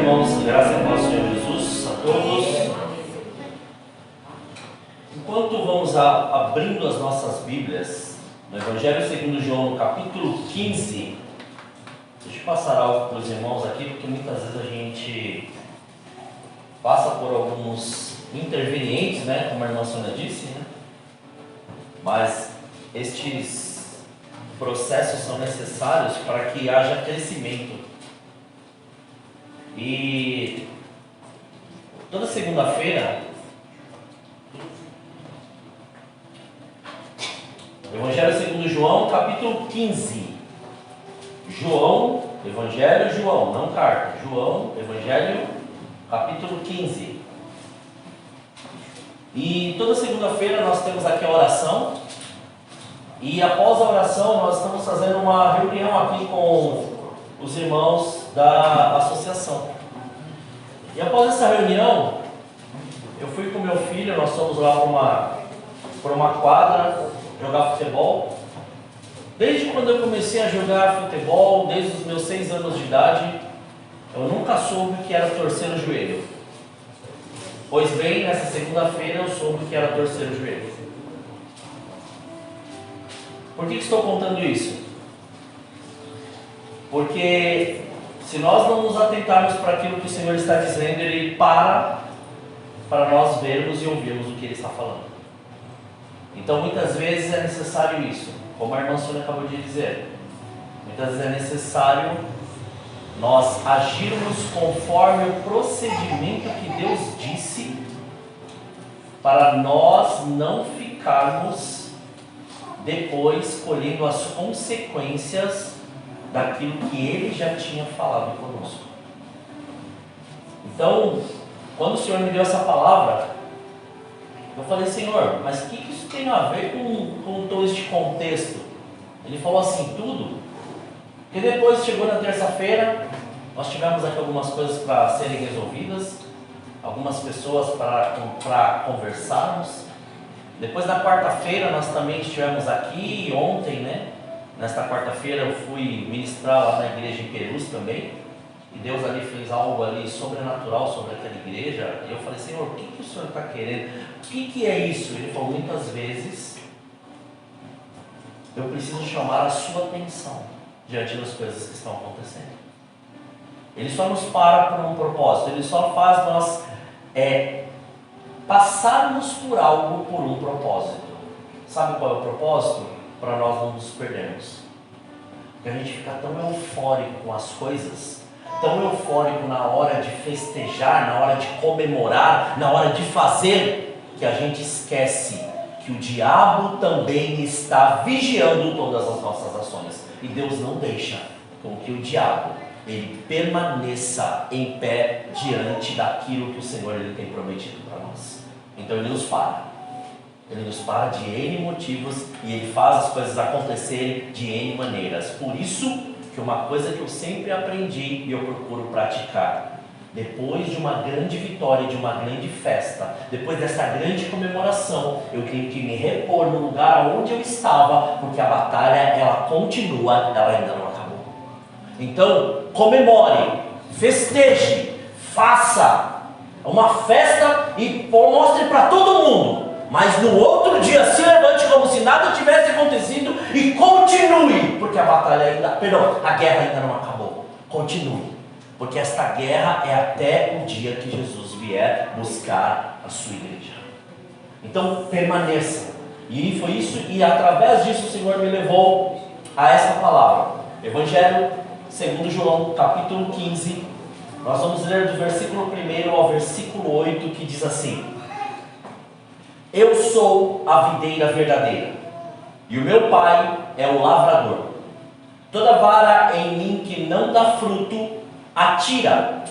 irmãos, graças a Deus, Senhor Jesus, a todos. Enquanto vamos abrindo as nossas Bíblias, no Evangelho segundo João, no capítulo 15, deixa eu passar algo para os irmãos aqui, porque muitas vezes a gente passa por alguns intervenientes, né, como a irmã Sônia disse, né? Mas estes processos são necessários para que haja crescimento. E toda segunda-feira, Evangelho segundo João, capítulo 15. João, Evangelho João, não carta. João, Evangelho, capítulo 15. E toda segunda-feira nós temos aqui a oração. E após a oração nós estamos fazendo uma reunião aqui com os irmãos da associação. E após essa reunião, eu fui com meu filho, nós fomos lá para uma quadra jogar futebol. Desde quando eu comecei a jogar futebol, desde os meus 6 anos de idade, eu nunca soube o que era torcer o joelho. Pois bem, nessa segunda-feira eu soube o que era torcer o joelho. Por que estou contando isso? Porque se nós não nos atentarmos para aquilo que o Senhor está dizendo, Ele para nós vermos e ouvirmos o que Ele está falando. Então muitas vezes é necessário isso, como a irmã Sônia acabou de dizer. Muitas vezes é necessário nós agirmos conforme o procedimento que Deus disse, para nós não ficarmos depois colhendo as consequências daquilo que Ele já tinha falado conosco. Então, quando o Senhor me deu essa palavra, eu falei: Senhor, mas o que isso tem a ver com todo este contexto? Ele falou assim: tudo. Porque depois chegou na terça-feira, nós tivemos aqui algumas coisas para serem resolvidas, algumas pessoas para conversarmos. Depois na quarta-feira nós também estivemos aqui, ontem, né? Nesta quarta-feira eu fui ministrar lá na igreja em Perus também, e Deus ali fez algo ali sobrenatural sobre aquela igreja. E eu falei: Senhor, o que o Senhor está querendo? O que é isso? Ele falou: muitas vezes eu preciso chamar a sua atenção diante das coisas que estão acontecendo. Ele só nos para por um propósito, Ele só faz nós passarmos por algo por um propósito. Sabe qual é o propósito? Para nós não nos perdermos. Porque a gente fica tão eufórico com as coisas, tão eufórico na hora de festejar, na hora de comemorar, na hora de fazer, que a gente esquece que o diabo também está vigiando todas as nossas ações. E Deus não deixa com que o diabo ele permaneça em pé diante daquilo que o Senhor ele tem prometido para nós. Então Ele nos para. Ele nos para de N motivos e Ele faz as coisas acontecerem de N maneiras. Por isso que uma coisa que eu sempre aprendi e eu procuro praticar: depois de uma grande vitória, de uma grande festa, depois dessa grande comemoração, eu tenho que me repor no lugar onde eu estava, porque a batalha ela continua, ela ainda não acabou. Então comemore, festeje, faça uma festa e mostre para todo mundo. Mas no outro dia se levante como se nada tivesse acontecido e continue, porque a batalha ainda, a guerra ainda não acabou. Continue, porque esta guerra é até o dia que Jesus vier buscar a sua igreja. Então permaneça. E foi isso, e através disso o Senhor me levou a essa palavra. Evangelho segundo João, capítulo 15. Nós vamos ler do versículo 1 ao versículo 8, que diz assim: Eu sou a videira verdadeira, e o meu Pai é o lavrador. Toda vara em mim que não dá fruto, atira,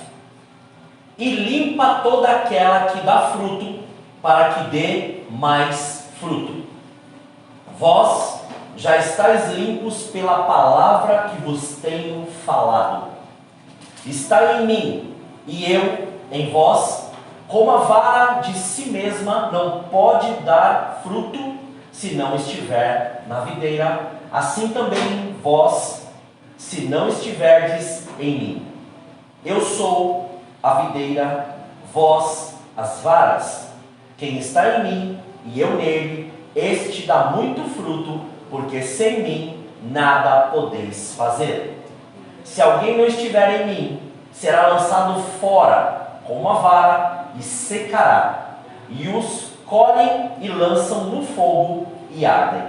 e limpa toda aquela que dá fruto, para que dê mais fruto. Vós já estáis limpos pela palavra que vos tenho falado. Está em mim, e eu em vós. Como a vara de si mesma não pode dar fruto se não estiver na videira, assim também vós, se não estiverdes em mim. Eu sou a videira, vós as varas. Quem está em mim e eu nele, este dá muito fruto, porque sem mim nada podeis fazer. Se alguém não estiver em mim, será lançado fora com uma vara e secará, e os colhem e lançam no fogo e ardem.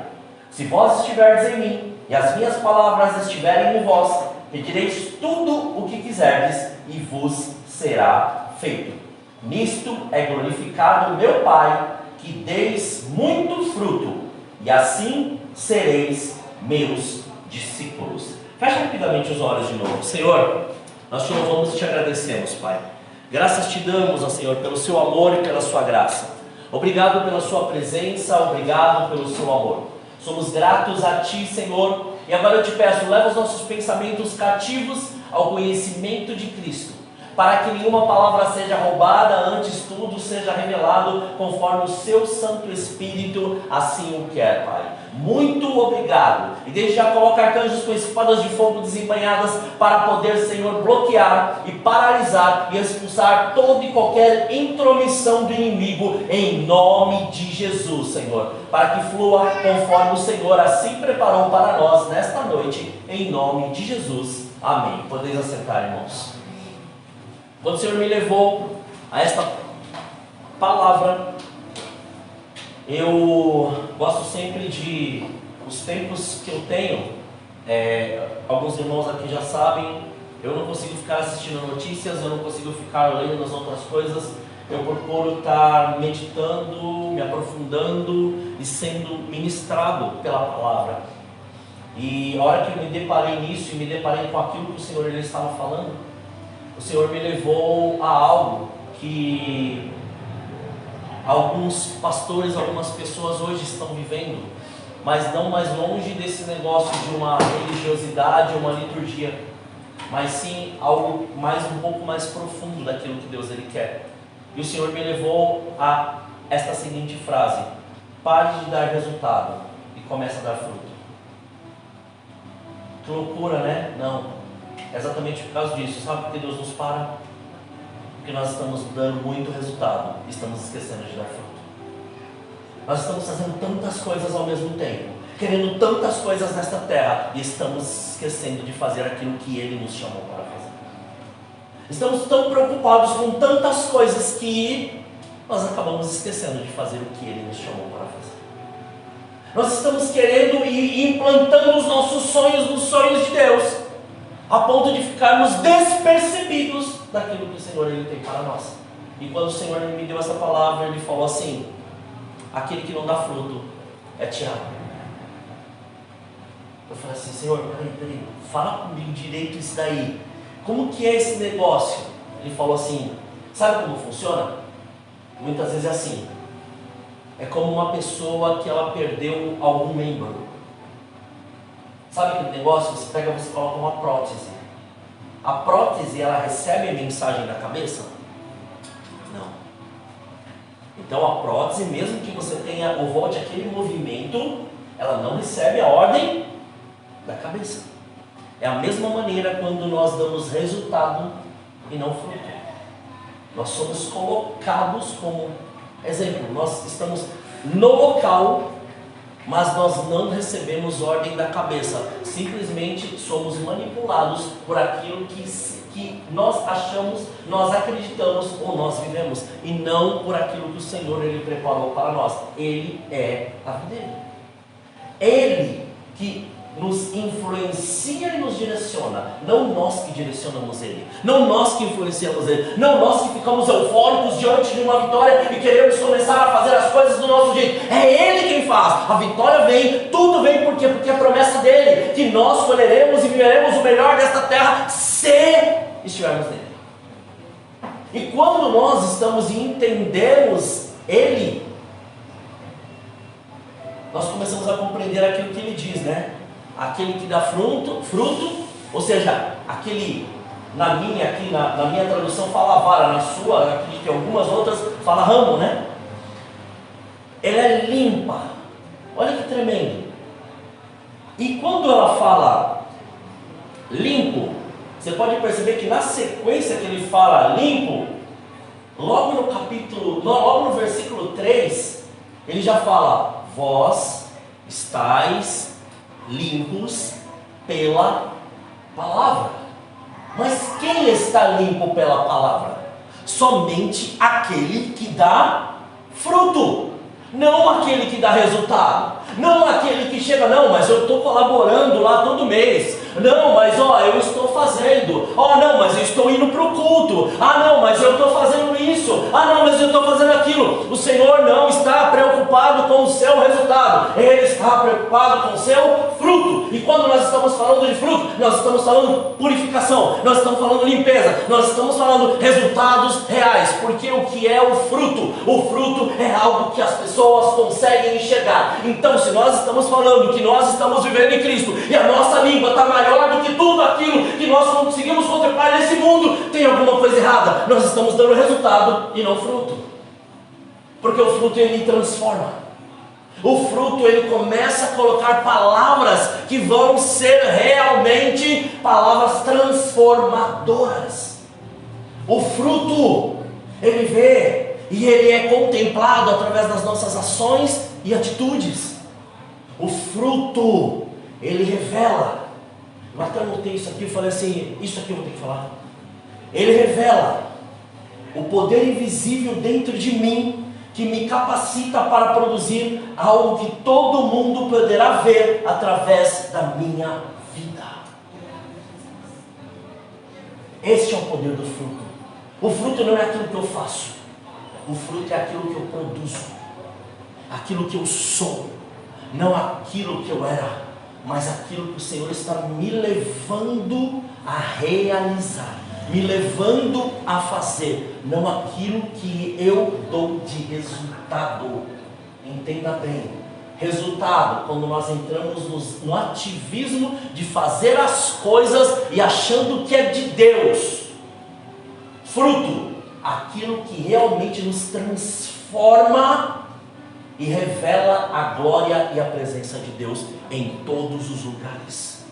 Se vós estiverdes em mim, e as minhas palavras estiverem em vós, pedireis tudo o que quiserdes, e vos será feito. Nisto é glorificado meu Pai, que deis muito fruto, e assim sereis meus discípulos. Feche rapidamente os olhos de novo. Senhor, nós te louvamos e te agradecemos, Pai. Graças te damos, ó Senhor, pelo seu amor e pela sua graça. Obrigado pela sua presença, obrigado pelo seu amor. Somos gratos a ti, Senhor, e agora eu te peço, leva os nossos pensamentos cativos ao conhecimento de Cristo, para que nenhuma palavra seja roubada, antes tudo seja revelado conforme o seu Santo Espírito assim o quer, Pai. Muito obrigado. E desde já coloca arcanjos com espadas de fogo desembainhadas para poder, Senhor, bloquear e paralisar e expulsar toda e qualquer intromissão do inimigo em nome de Jesus, Senhor, para que flua conforme o Senhor assim preparou para nós nesta noite, em nome de Jesus. Amém. Podeis assentar, irmãos. Quando o Senhor me levou a esta palavra, eu gosto sempre de, os tempos que eu tenho, alguns irmãos aqui já sabem, eu não consigo ficar assistindo notícias, eu não consigo ficar lendo as outras coisas, eu procuro estar meditando, me aprofundando e sendo ministrado pela palavra. E a hora que eu me deparei nisso e me deparei com aquilo que o Senhor ele estava falando, o Senhor me levou a algo que alguns pastores, algumas pessoas hoje estão vivendo, mas não mais longe desse negócio de uma religiosidade, uma liturgia, mas sim algo um pouco mais profundo daquilo que Deus ele quer. E o Senhor me levou a esta seguinte frase: pare de dar resultado e comece a dar fruto. Que loucura, né? Não. É exatamente por causa disso. Sabe por que Deus nos para? Porque nós estamos dando muito resultado e estamos esquecendo de dar fruto. Nós estamos fazendo tantas coisas ao mesmo tempo, querendo tantas coisas nesta terra, e estamos esquecendo de fazer aquilo que Ele nos chamou para fazer. Estamos tão preocupados com tantas coisas que nós acabamos esquecendo de fazer o que Ele nos chamou para fazer. Nós estamos querendo e implantando os nossos sonhos nos sonhos de Deus, a ponto de ficarmos despercebidos daquilo que o Senhor ele tem para nós. E quando o Senhor ele me deu essa palavra, Ele falou assim: aquele que não dá fruto é Tiago. Eu falei assim: Senhor, peraí, fala comigo direito isso daí. Como que é esse negócio? Ele falou assim: sabe como funciona? Muitas vezes é assim. É como uma pessoa que ela perdeu algum membro. Sabe aquele negócio? Você pega, você coloca uma prótese. A prótese, ela recebe a mensagem da cabeça? Não. Então a prótese, mesmo que você tenha ou volte aquele movimento, ela não recebe a ordem da cabeça. É a mesma maneira quando nós damos resultado e não fruto. Nós somos colocados como exemplo. Nós estamos no local, mas nós não recebemos ordem da cabeça. Simplesmente somos manipulados por aquilo que nós achamos, nós acreditamos ou nós vivemos, e não por aquilo que o Senhor ele preparou para nós. Ele é a videira. Ele que nos influencia e nos direciona, não nós que direcionamos Ele, não nós que influenciamos Ele, não nós que ficamos eufóricos diante de uma vitória e queremos começar a fazer as coisas do nosso jeito. É Ele quem faz, a vitória vem, tudo vem porque é a promessa dEle, que nós colheremos e viveremos o melhor desta terra se estivermos nele. E quando nós estamos e entendemos Ele, nós começamos a compreender aquilo que Ele diz, né? Aquele que dá fruto, ou seja, aquele, na minha tradução fala vara, na sua, acredito que algumas outras fala ramo, né? Ela é limpa, olha que tremendo. E quando ela fala limpo, Você pode perceber que na sequência que ele fala limpo, logo no versículo 3, ele já fala: vós estáis limpos pela palavra. Mas quem está limpo pela palavra? Somente aquele que dá fruto, não aquele que dá resultado, não aquele que chega, não, mas eu estou colaborando lá todo mês, não, mas eu estou fazendo, não, mas eu estou indo para o culto, não, mas eu estou fazendo isso, não, mas eu estou fazendo aquilo. O Senhor não está preocupado com o seu resultado, Ele está preocupado com o seu fruto. E quando nós estamos falando de fruto, nós estamos falando purificação, nós estamos falando limpeza, nós estamos falando resultados reais. Porque o que é o fruto? O fruto é algo que as pessoas conseguem enxergar. Então, se nós estamos falando que nós estamos vivendo em Cristo e a nossa língua está maior do que tudo aquilo que nós conseguimos contemplar nesse mundo, tem alguma coisa errada. Nós estamos dando resultado e não fruto. Porque o fruto ele transforma. O fruto ele começa a colocar palavras que vão ser realmente palavras transformadoras. O fruto ele vê e ele é contemplado através das nossas ações e atitudes. O fruto ele revela. Eu até anotei isso aqui, eu falei assim, isso aqui eu vou ter que falar. Ele revela o poder invisível dentro de mim, que me capacita para produzir algo que todo mundo poderá ver através da minha vida. Este é o poder do fruto. O fruto não é aquilo que eu faço, o fruto é aquilo que eu produzo, aquilo que eu sou, não aquilo que eu era, mas aquilo que o Senhor está me levando a realizar, me levando a fazer, não aquilo que eu dou de resultado. Entenda bem, resultado, quando nós entramos no ativismo de fazer as coisas e achando que é de Deus. Fruto, aquilo que realmente nos transforma e revela a glória e a presença de Deus em todos os lugares.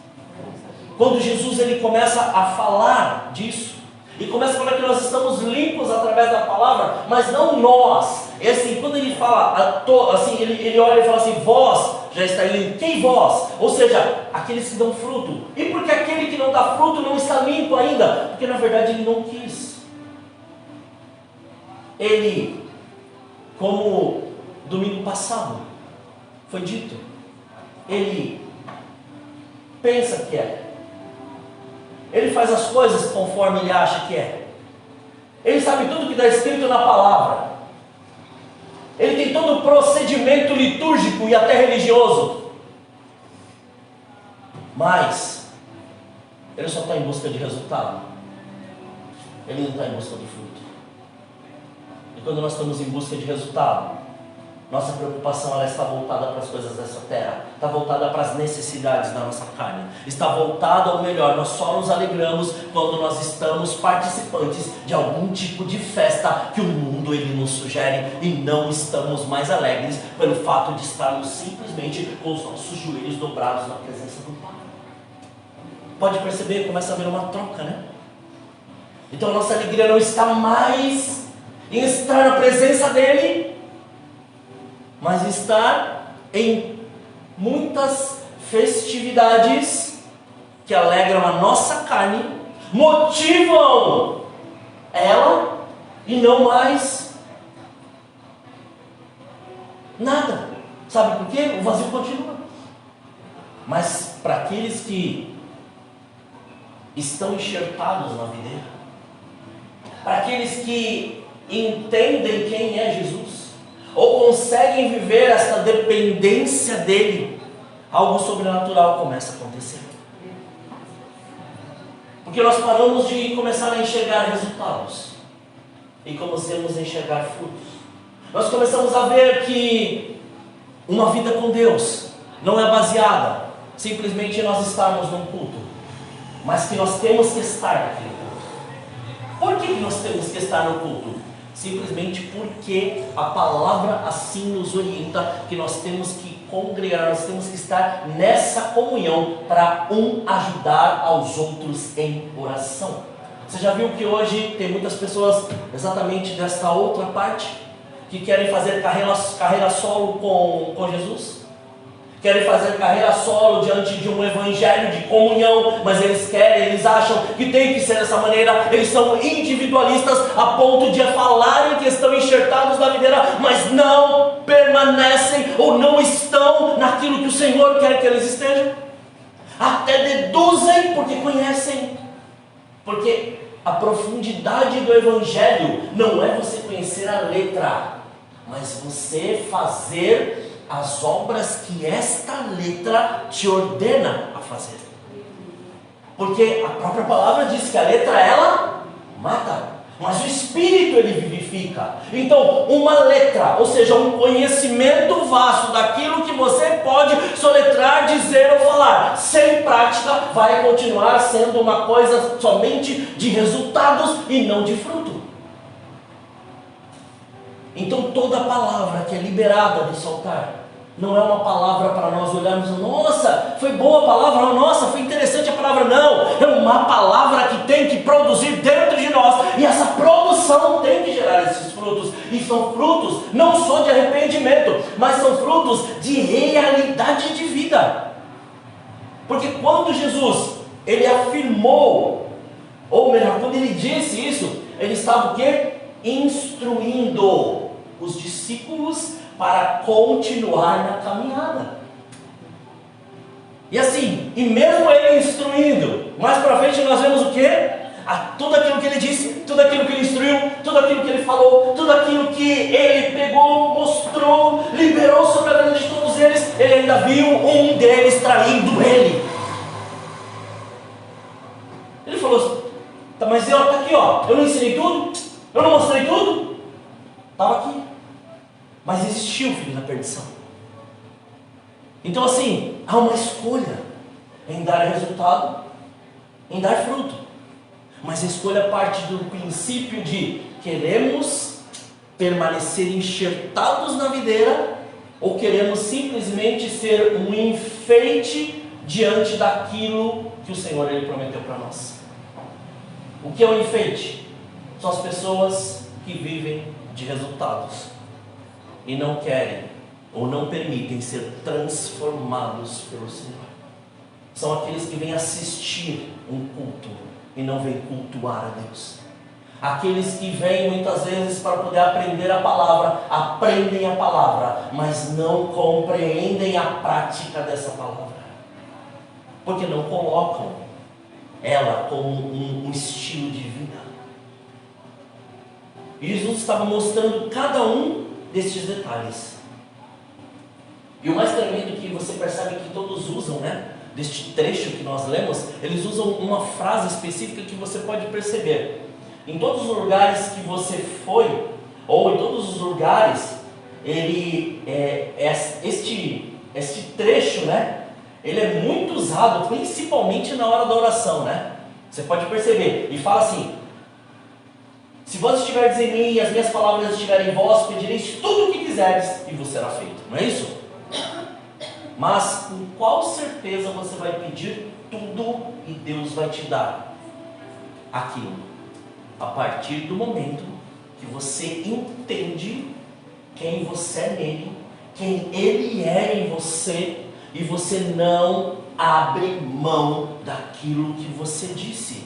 Quando Jesus ele começa a falar disso, e começa a falar que nós estamos limpos através da palavra, mas não nós. É assim, quando ele fala, assim, ele olha e fala assim: vós já está limpo. Quem vós? Ou seja, aqueles que dão fruto. E porque aquele que não dá fruto não está limpo ainda? Porque na verdade ele não quis. Ele, como domingo passado foi dito, ele pensa que é. Ele faz as coisas conforme ele acha que é. Ele sabe tudo que está escrito na palavra. Ele tem todo o procedimento litúrgico e até religioso. Mas ele só está em busca de resultado. Ele não está em busca do fruto. E quando nós estamos em busca de resultado, nossa preocupação ela está voltada para as coisas dessa terra, está voltada para as necessidades da nossa carne, está voltada, ou melhor, nós só nos alegramos quando nós estamos participantes de algum tipo de festa que o mundo ele nos sugere, e não estamos mais alegres pelo fato de estarmos simplesmente com os nossos joelhos dobrados na presença do Pai. Pode perceber, começa a haver uma troca, né? Então a nossa alegria não está mais em estar na presença dele, mas estar em muitas festividades que alegram a nossa carne, motivam ela e não mais nada. Sabe por quê? O vazio continua. Mas para aqueles que estão enxertados na videira, para aqueles que entendem quem é Jesus, ou conseguem viver esta dependência dele, algo sobrenatural começa a acontecer. Porque nós paramos de começar a enxergar resultados e começamos a enxergar frutos. Nós começamos a ver que uma vida com Deus não é baseada simplesmente em nós estarmos num culto, mas que nós temos que estar naquele culto. Por que nós temos que estar no culto? Simplesmente porque a palavra assim nos orienta que nós temos que congregar, nós temos que estar nessa comunhão para um ajudar aos outros em oração. Você já viu que hoje tem muitas pessoas exatamente desta outra parte, que querem fazer carreira solo com Jesus? Querem fazer carreira solo diante de um evangelho de comunhão, mas eles acham que tem que ser dessa maneira. Eles são individualistas a ponto de falarem que estão enxertados na videira, mas não permanecem ou não estão naquilo que o Senhor quer que eles estejam. Até deduzem porque conhecem, porque a profundidade do evangelho não é você conhecer a letra, mas você fazer as obras que esta letra te ordena a fazer. Porque a própria palavra diz que a letra, ela mata, mas o Espírito, ele vivifica. Então, uma letra, ou seja, um conhecimento vasto daquilo que você pode soletrar, dizer ou falar, sem prática, vai continuar sendo uma coisa somente de resultados e não de fruto. Então toda palavra que é liberada desse altar não é uma palavra para nós olharmos, nossa, foi boa a palavra, nossa, foi interessante a palavra. Não, é uma palavra que tem que produzir dentro de nós, e essa produção tem que gerar esses frutos. E são frutos não só de arrependimento, mas são frutos de realidade de vida. Porque quando Jesus, ele afirmou, ou melhor, quando ele disse isso, ele estava o quê? Instruindo os discípulos para continuar na caminhada. E assim, e mesmo ele instruindo, mais para frente nós vemos o quê? Tudo aquilo que ele disse, tudo aquilo que ele instruiu, tudo aquilo que ele falou, tudo aquilo que ele pegou, mostrou, liberou sobre a vida de todos eles, ele ainda viu um deles traindo ele. Ele falou, tá, mas tá aqui, ó, eu não ensinei tudo? Eu não mostrei tudo? Estava aqui. Mas existiu o filho da perdição. Então assim, há uma escolha em dar resultado, em dar fruto. Mas a escolha parte do princípio de queremos permanecer enxertados na videira, ou queremos simplesmente ser um enfeite diante daquilo que o Senhor ele prometeu para nós. O que é um enfeite? São as pessoas que vivem de resultados e não querem ou não permitem ser transformados pelo Senhor. São aqueles que vêm assistir um culto e não vêm cultuar a Deus. Aqueles que vêm muitas vezes para poder aprender a palavra, aprendem a palavra, mas não compreendem a prática dessa palavra, porque não colocam ela como um estilo de vida. E Jesus estava mostrando cada um destes detalhes. E o mais tremendo que você percebe que todos usam, né? Deste trecho que nós lemos, eles usam uma frase específica que você pode perceber. Em todos os lugares que você foi, ou em todos os lugares, este trecho, né? Ele é muito usado, principalmente na hora da oração, né? Você pode perceber. E fala assim: se vós estiveres em mim e as minhas palavras estiverem em vós, pedireis tudo o que quiseres e vos será feito. Não é isso? Mas com qual certeza você vai pedir tudo e Deus vai te dar aquilo? A partir do momento que você entende quem você é nele, quem ele é em você, e você não abre mão daquilo que você disse.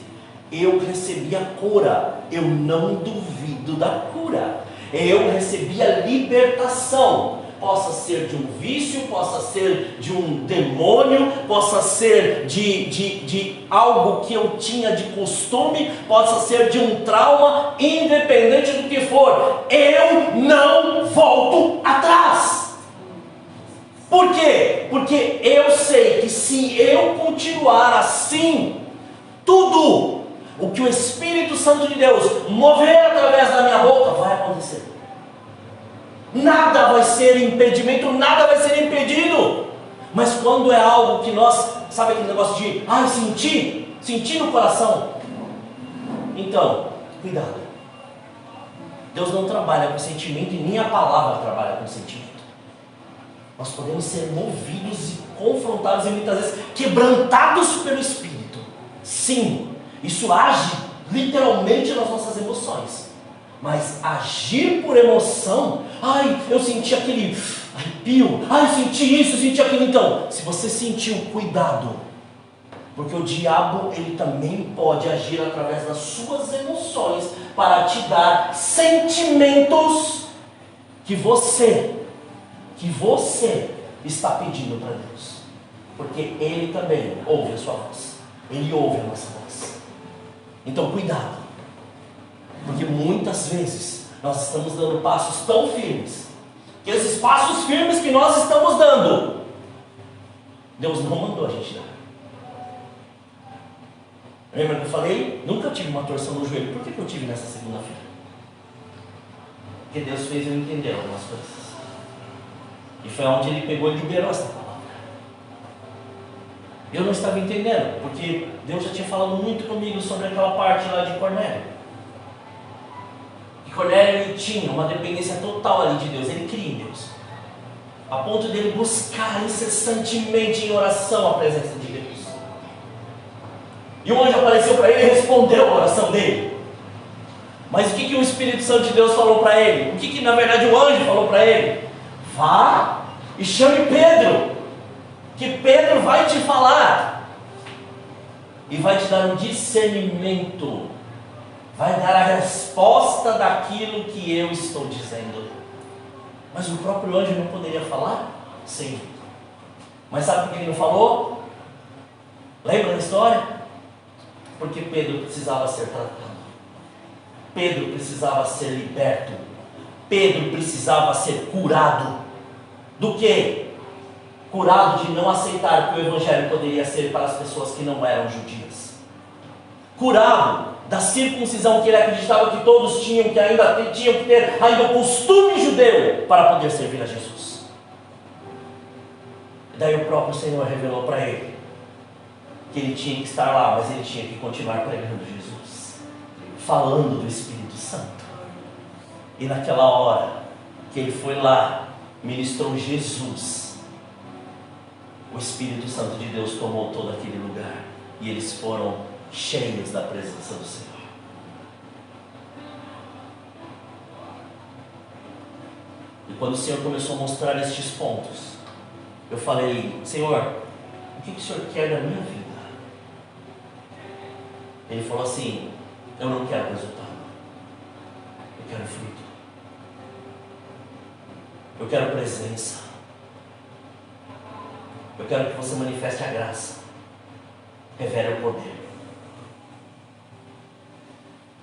Eu recebi a cura, eu não duvido da cura. Eu recebi a libertação. Possa ser de um vício, possa ser de um demônio, possa ser de algo que eu tinha de costume, possa ser de um trauma, independente do que for, eu não volto atrás. Por quê? Porque eu sei que se eu continuar assim, tudo o que o Espírito Santo de Deus mover através da minha boca vai acontecer. Nada vai ser impedimento, nada vai ser impedido. Mas quando é algo que nós, sabe aquele negócio de sentir no coração? Então, cuidado. Deus não trabalha com sentimento e nem a palavra trabalha com sentimento. Nós podemos ser movidos e confrontados e muitas vezes quebrantados pelo Espírito. Sim, isso age literalmente nas nossas emoções. Mas agir por emoção, ai, eu senti aquele arrepio, ai, eu senti isso, eu senti aquilo. Então, se você sentiu, cuidado, porque o diabo, ele também pode agir através das suas emoções para te dar sentimentos que você está pedindo para Deus, porque Ele também ouve a sua voz, Ele ouve a nossa voz. Então cuidado, porque muitas vezes nós estamos dando passos tão firmes, que esses passos firmes que nós estamos dando, Deus não mandou a gente dar. Lembra que eu falei? Nunca tive uma torção no joelho. Por que eu tive nessa segunda-feira? Porque Deus fez eu entender algumas coisas. E foi onde Ele pegou e liberou essa palavra. Eu não estava entendendo, porque Deus já tinha falado muito comigo sobre aquela parte lá de Cornélio. E Cornélio, ele tinha uma dependência total ali de Deus. Ele cria em Deus, a ponto de ele buscar incessantemente em oração a presença de Deus. E o anjo apareceu para ele e respondeu a oração dele. Mas o que o Espírito Santo de Deus falou para ele? O que na verdade o anjo falou para ele? Vá e chame Pedro, que Pedro vai te falar e vai te dar um discernimento, vai dar a resposta daquilo que eu estou dizendo. Mas o próprio anjo não poderia falar? Sim. Mas sabe por que ele não falou? Lembra da história? Porque Pedro precisava ser tratado, Pedro precisava ser liberto, Pedro precisava ser curado. Do que? Curado de não aceitar que o Evangelho poderia ser para as pessoas que não eram judias, curado da circuncisão que ele acreditava que todos tinham, que ainda tinham que ter ainda o costume judeu para poder servir a Jesus. E daí o próprio Senhor revelou para ele que ele tinha que estar lá, mas ele tinha que continuar pregando Jesus, falando do Espírito Santo. E naquela hora que ele foi lá, ministrou Jesus, o Espírito Santo de Deus tomou todo aquele lugar, e eles foram cheios da presença do Senhor. E quando o Senhor começou a mostrar estes pontos, eu falei: Senhor, o que o Senhor quer da minha vida? Ele falou assim: eu não quero resultado, eu quero fruto, eu quero presença, eu quero que você manifeste a graça, revele o poder.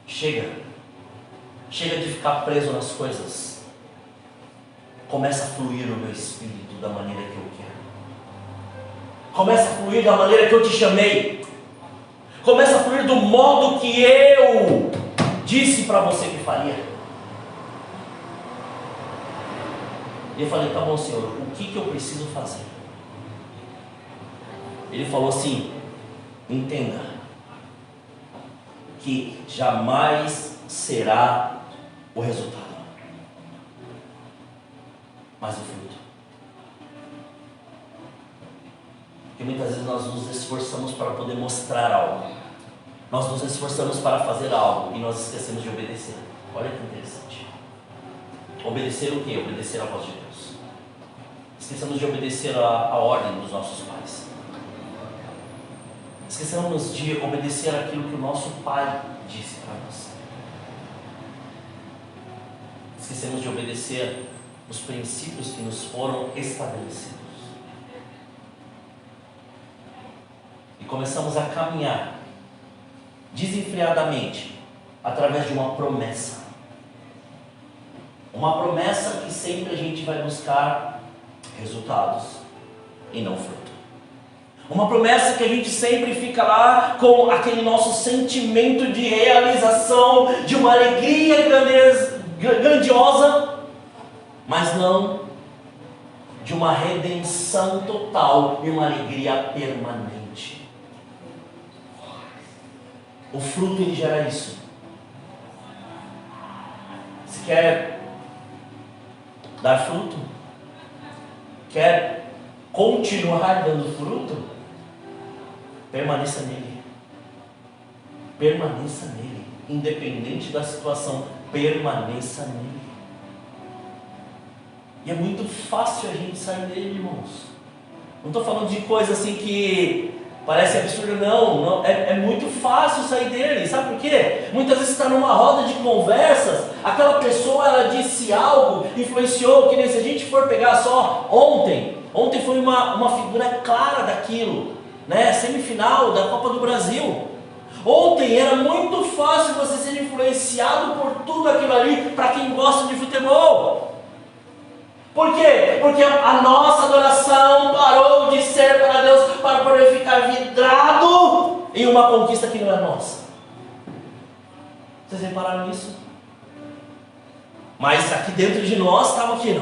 Chega de ficar preso nas coisas, começa a fluir o meu espírito da maneira que eu quero, começa a fluir da maneira que eu te chamei, começa a fluir do modo que eu disse para você que faria. E eu falei: tá bom, Senhor, o que eu preciso fazer? Ele falou assim: entenda que jamais será o resultado, mas o fruto. Porque muitas vezes nós nos esforçamos para poder mostrar algo, nós nos esforçamos para fazer algo e nós esquecemos de obedecer. Olha que interessante. Obedecer o quê? Obedecer a voz de Deus. Esquecemos de obedecer a ordem dos nossos pais. Esquecemos de obedecer aquilo que o nosso Pai disse para nós. Esquecemos de obedecer os princípios que nos foram estabelecidos. E começamos a caminhar desenfreadamente através de uma promessa. Uma promessa que sempre a gente vai buscar resultados e não fruto. Uma promessa que a gente sempre fica lá com aquele nosso sentimento de realização, de uma alegria grandiosa, mas não de uma redenção total e uma alegria permanente. O fruto, ele gera isso. Se quer dar fruto, quer continuar dando fruto, permaneça nele. Permaneça nele. Independente da situação, permaneça nele. E é muito fácil a gente sair dele, irmãos. Não estou falando de coisa assim que parece absurdo, não. É muito fácil sair dele. Sabe por quê? Muitas vezes está numa roda de conversas, aquela pessoa ela disse algo, influenciou, que nem se a gente for pegar só ontem foi uma figura clara daquilo, né? Semifinal da Copa do Brasil. Ontem era muito fácil você ser influenciado por tudo aquilo ali, para quem gosta de futebol. Por quê? Porque a nossa adoração parou de ser para Deus, para poder ficar vidrado em uma conquista que não é nossa. Vocês repararam nisso? Mas aqui dentro de nós estava aqui,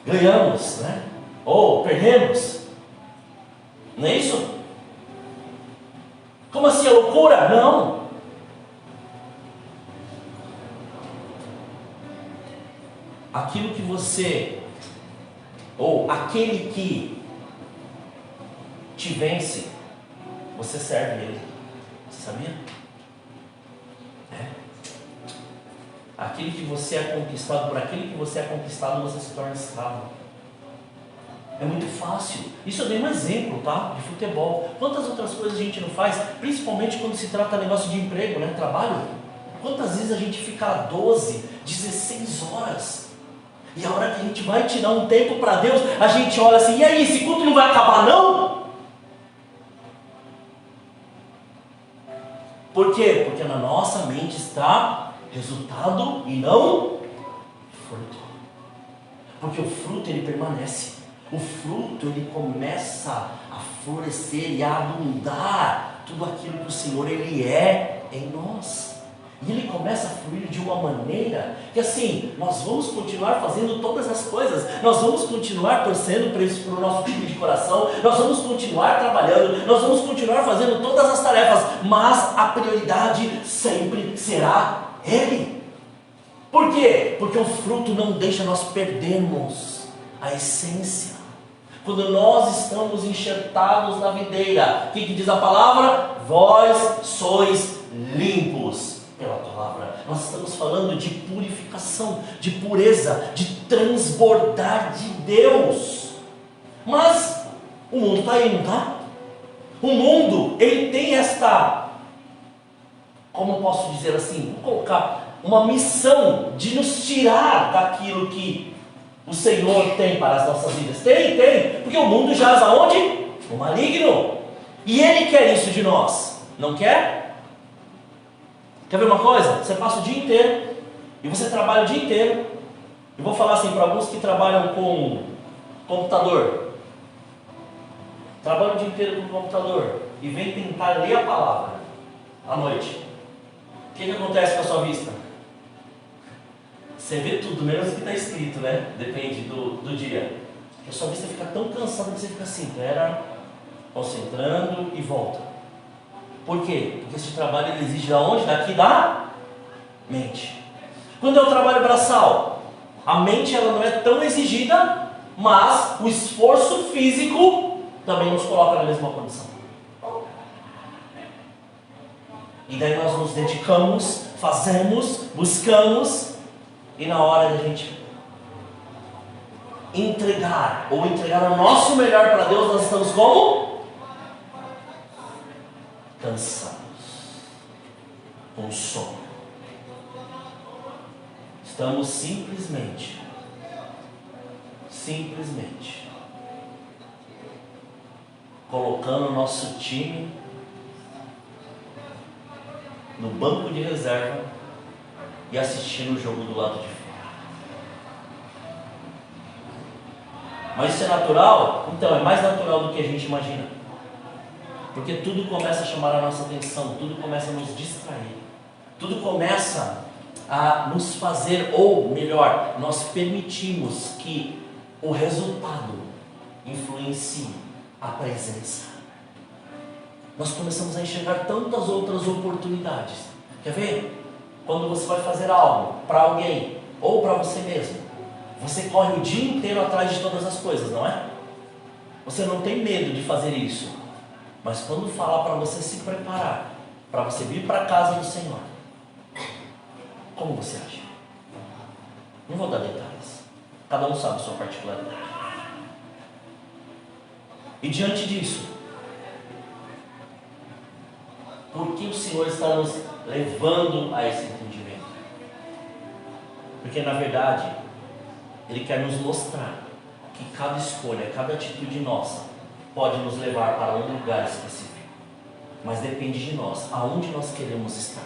ganhamos, né? Ou perdemos. Não é isso? Como assim, é loucura? Não. Aquilo que você, ou aquele que te vence, você serve ele. Você sabia? Aquele que você é conquistado, por aquele que você é conquistado, você se torna escravo. É muito fácil. Isso eu dei um exemplo, tá? De futebol. Quantas outras coisas a gente não faz? Principalmente quando se trata de negócio de emprego, né? Trabalho. Quantas vezes a gente fica 12, 16 horas? E a hora que a gente vai tirar um tempo para Deus, a gente olha assim, e aí, esse culto não vai acabar não? Por quê? Porque na nossa mente está resultado e não fruto. Porque o fruto ele permanece. O fruto ele começa a florescer e a abundar tudo aquilo que o Senhor ele é em nós. E ele começa a fluir de uma maneira que assim, nós vamos continuar fazendo todas as coisas, nós vamos continuar torcendo para o nosso time de coração, nós vamos continuar trabalhando, nós vamos continuar fazendo todas as tarefas, mas a prioridade sempre será Ele. Por quê? Porque o fruto não deixa nós perdermos a essência. Quando nós estamos enxertados na videira, o que diz a palavra? Vós sois limpos pela palavra. Nós estamos falando de purificação, de pureza, de transbordar de Deus. Mas o mundo está aí, não está? O mundo, ele tem esta, como eu posso dizer assim, vou colocar uma missão de nos tirar daquilo que o Senhor tem para as nossas vidas. Tem, porque o mundo jaz aonde? No maligno. E Ele quer isso de nós, não quer? Quer ver uma coisa? Você passa o dia inteiro, e você trabalha o dia inteiro. Eu vou falar assim para alguns que trabalham com computador. Trabalham o dia inteiro com computador, e vem tentar ler a palavra à noite. O que acontece com a sua vista? Você vê tudo, menos o que está escrito, né? Depende do dia. A sua vista fica tão cansada que você fica assim, concentrando e volta. Por quê? Porque esse trabalho ele exige da onde? Daqui da mente. Quando é o trabalho braçal, a mente ela não é tão exigida, mas o esforço físico também nos coloca na mesma condição. E daí nós nos dedicamos, fazemos, buscamos, e na hora de a gente entregar o nosso melhor para Deus, nós estamos como? Cansados, com sono. Estamos simplesmente colocando o nosso time no banco de reserva e assistindo o jogo do lado de fora. Mas isso é natural? Então, é mais natural do que a gente imagina. Porque tudo começa a chamar a nossa atenção, tudo começa a nos distrair, tudo começa a nos fazer, ou melhor, nós permitimos que o resultado influencie a presença. Nós começamos a enxergar tantas outras oportunidades. Quer ver? Quando você vai fazer algo para alguém ou para você mesmo, Você corre o dia inteiro atrás de todas as coisas, não é? Você não tem medo de fazer isso. Mas quando falar para você se preparar, para você vir para a casa do Senhor, como você age? Não vou dar detalhes. Cada um sabe a sua particularidade. E diante disso, por que o Senhor está nos levando a esse entendimento? Porque na verdade, Ele quer nos mostrar que cada escolha, cada atitude nossa pode nos levar para um lugar específico. Mas depende de nós, aonde nós queremos estar.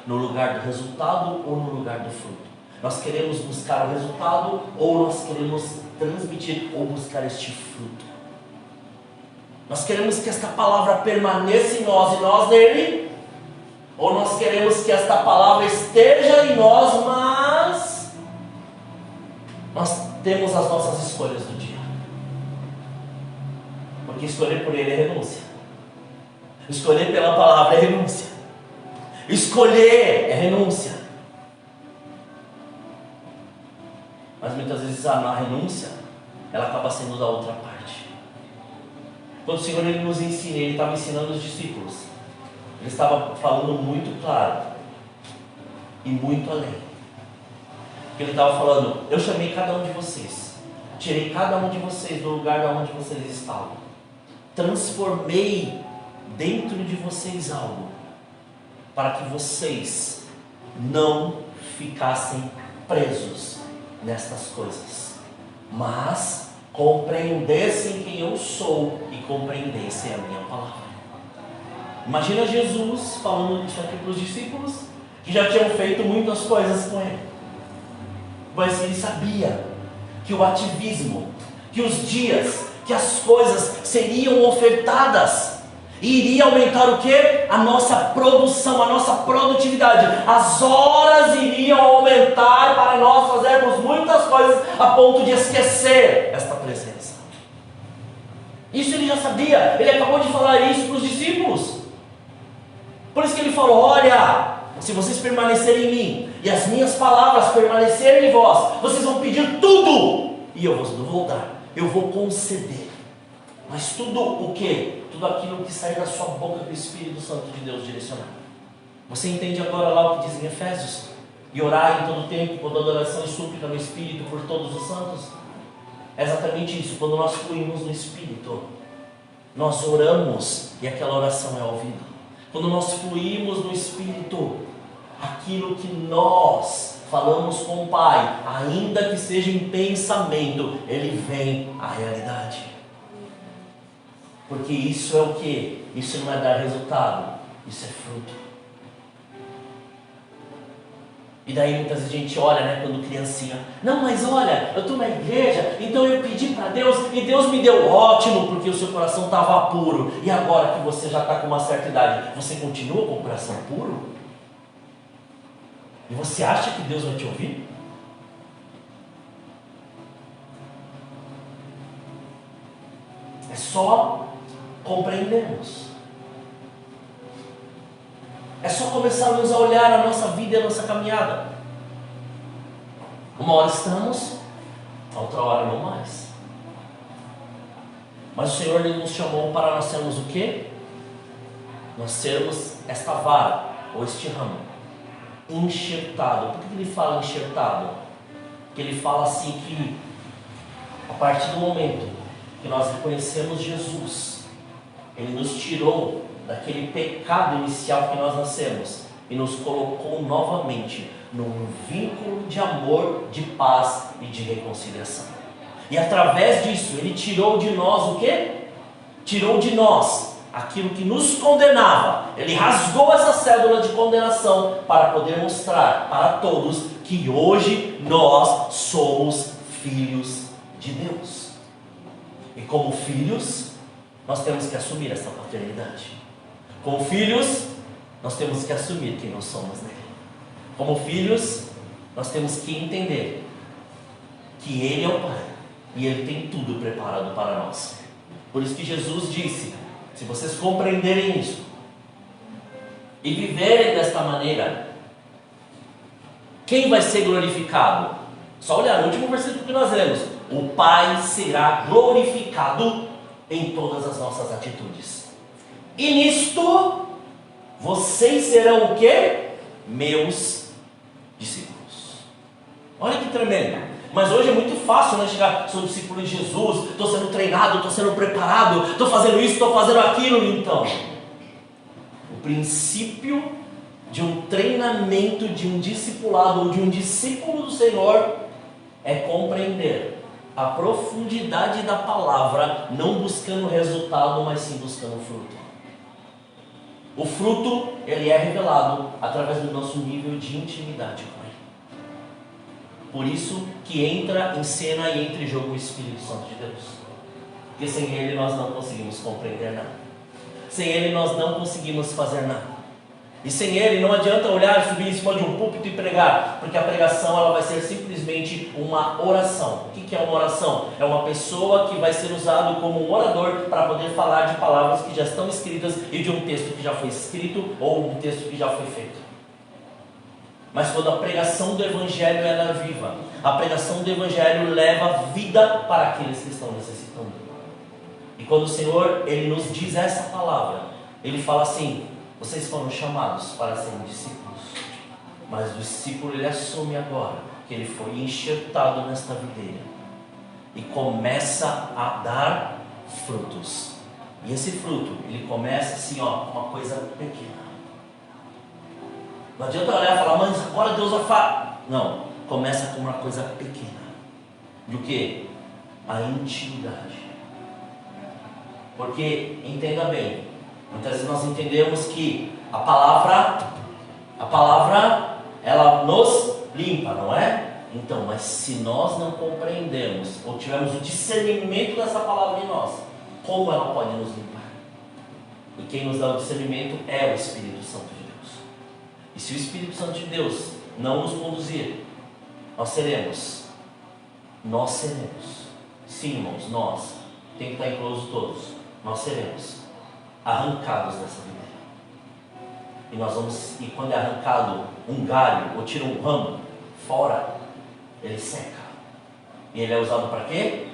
No lugar do resultado ou no lugar do fruto. Nós queremos buscar o resultado ou nós queremos transmitir ou buscar este fruto. Nós queremos que esta palavra permaneça em nós e nós nele, ou nós queremos que esta palavra esteja em nós, mas nós temos as nossas escolhas do dia. Porque escolher por ele é renúncia. Escolher pela palavra é renúncia. Escolher é renúncia. Mas muitas vezes a renúncia, ela acaba sendo da outra parte. Quando o Senhor ele nos ensina, Ele estava ensinando os discípulos. Ele estava falando muito claro e muito além. Porque Ele estava falando, eu chamei cada um de vocês, tirei cada um de vocês do lugar de onde vocês estavam, transformei dentro de vocês algo, para que vocês não ficassem presos nestas coisas, mas compreendessem quem eu sou e compreendessem a minha palavra. Imagina Jesus falando isso aqui para os discípulos, que já tinham feito muitas coisas com ele, mas ele sabia que o ativismo, que os dias, que as coisas seriam ofertadas e iria aumentar o que? A nossa produção, a nossa produtividade. As horas iriam aumentar para nós fazermos muitas coisas a ponto de esquecer esta presença. Isso ele já sabia. Ele acabou de falar isso para os discípulos. Por isso que ele falou, olha, se vocês permanecerem em mim e as minhas palavras permanecerem em vós, vocês vão pedir tudo e eu vou dar, eu vou conceder. Mas tudo o quê? Tudo aquilo que sair da sua boca do Espírito Santo de Deus direcionar. Você entende agora lá o que diz em Efésios? E orar em todo tempo, com toda oração e súplica no Espírito por todos os santos? É exatamente isso. Quando nós fluímos no Espírito, nós oramos e aquela oração é ouvida. Quando nós fluímos no Espírito, aquilo que nós falamos com o Pai, ainda que seja em pensamento, ele vem à realidade. Porque isso é o que? Isso não é dar resultado, isso é fruto. E daí muitas vezes a gente olha, né, quando criancinha, não, mas olha, eu estou na igreja, então eu pedi para Deus e Deus me deu ótimo, porque o seu coração estava puro. E agora que você já está com uma certa idade, você continua com o coração puro? E você acha que Deus vai te ouvir? É só compreendermos. É só começarmos a olhar a nossa vida e a nossa caminhada. Uma hora estamos, outra hora não mais. Mas o Senhor ele nos chamou para nós sermos o quê? Nós sermos esta vara, ou este ramo, enxertado. Por que ele fala enxertado? Porque ele fala assim que, a partir do momento que nós reconhecemos Jesus, Ele nos tirou daquele pecado inicial que nós nascemos e nos colocou novamente num vínculo de amor, de paz e de reconciliação. E através disso, Ele tirou de nós o quê? Tirou de nós aquilo que nos condenava. Ele rasgou essa cédula de condenação para poder mostrar para todos que hoje nós somos filhos de Deus. E como filhos, nós temos que assumir essa paternidade. Como filhos, nós temos que assumir quem nós somos nele. Como filhos, nós temos que entender que Ele é o Pai e Ele tem tudo preparado para nós. Por isso que Jesus disse, se vocês compreenderem isso e viverem desta maneira, quem vai ser glorificado? Só olhar no último versículo que nós lemos: o Pai será glorificado em todas as nossas atitudes. E nisto, vocês serão o quê? Meus discípulos. Olha que tremendo. Mas hoje é muito fácil, né? Chegar, sou discípulo de Jesus, estou sendo treinado, estou sendo preparado, estou fazendo isso, estou fazendo aquilo. Então, o princípio de um treinamento, de um discipulado ou de um discípulo do Senhor é compreender a profundidade da palavra, não buscando resultado, mas sim buscando fruto. O fruto, ele é revelado através do nosso nível de intimidade com Ele. Por isso que entra em cena e entra em jogo o Espírito Santo de Deus. Porque sem Ele nós não conseguimos compreender nada. Sem Ele nós não conseguimos fazer nada. E sem Ele não adianta olhar, subir em cima de um púlpito e pregar, porque a pregação ela vai ser simplesmente uma oração. O que é uma oração? É uma pessoa que vai ser usado como um orador para poder falar de palavras que já estão escritas e de um texto que já foi escrito ou um texto que já foi feito. Mas quando a pregação do Evangelho ela é viva, a pregação do Evangelho leva vida para aqueles que estão necessitando. E quando o Senhor ele nos diz essa palavra, Ele fala assim: vocês foram chamados para serem discípulos, mas o discípulo ele assume agora que ele foi enxertado nesta videira e começa a dar frutos. E esse fruto, ele começa assim, ó, uma coisa pequena. Não adianta olhar e falar: mas agora Deus vai falar. Não, começa com uma coisa pequena. E o que? A intimidade. Porque, entenda bem, muitas vezes nós entendemos que a palavra, ela nos limpa, não é? Então, mas se nós não compreendemos, ou tivermos o discernimento dessa palavra em nós, como ela pode nos limpar? E quem nos dá o discernimento é o Espírito Santo de Deus. E se o Espírito Santo de Deus não nos conduzir, nós seremos, sim, irmãos, nós, tem que estar incluso todos, nós seremos arrancados dessa vida. E nós vamos, e quando é arrancado um galho ou tira um ramo fora, ele seca. E ele é usado para quê?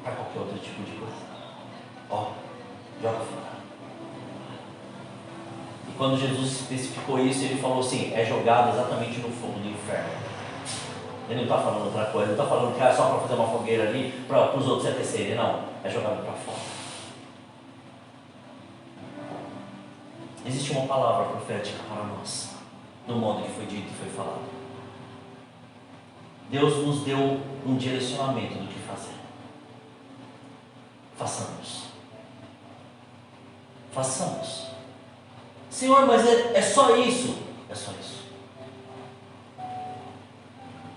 Para qualquer outro tipo de coisa. Ó, joga fora. E quando Jesus especificou isso, ele falou assim: é jogado exatamente no fogo do inferno. Ele não está falando outra coisa, não está falando que é só para fazer uma fogueira ali, para os outros aquecerem, não. É jogado para fora. Existe uma palavra profética para nós, no modo que foi dito e foi falado. Deus nos deu um direcionamento do que fazer. Façamos. Façamos. Senhor, mas é só isso? É só isso.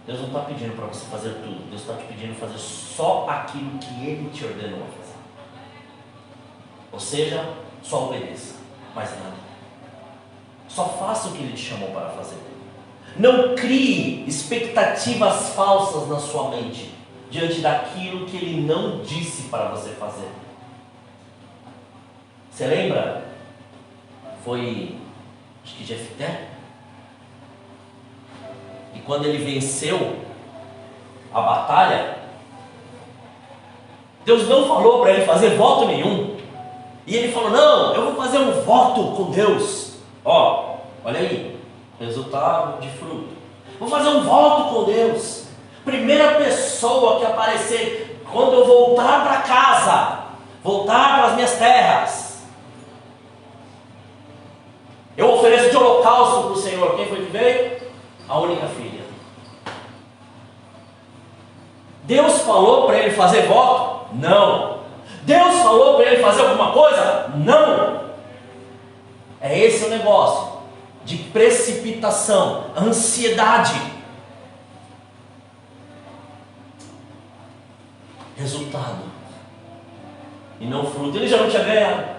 Deus não está pedindo para você fazer tudo. Deus está te pedindo fazer só aquilo que Ele te ordenou a fazer. Ou seja, só obedeça, mais nada. Só faça o que Ele te chamou para fazer. Não crie expectativas falsas na sua mente diante daquilo que Ele não disse para você fazer. Você lembra? Foi, acho que Jefté. E quando ele venceu a batalha, Deus não falou para ele fazer voto nenhum. E ele falou: não, eu vou fazer um voto com Deus. Ó, olha aí, resultado de fruto. Vou fazer um voto com Deus. Primeira pessoa que aparecer quando eu voltar para casa, voltar para as minhas terras, eu ofereço de holocausto para o Senhor. Quem foi que veio? A única filha. Deus falou para ele fazer voto? Não. Deus falou para ele fazer alguma coisa? Não. É esse o negócio de precipitação, ansiedade. Resultado e não fruto. Ele já não tinha ganhado.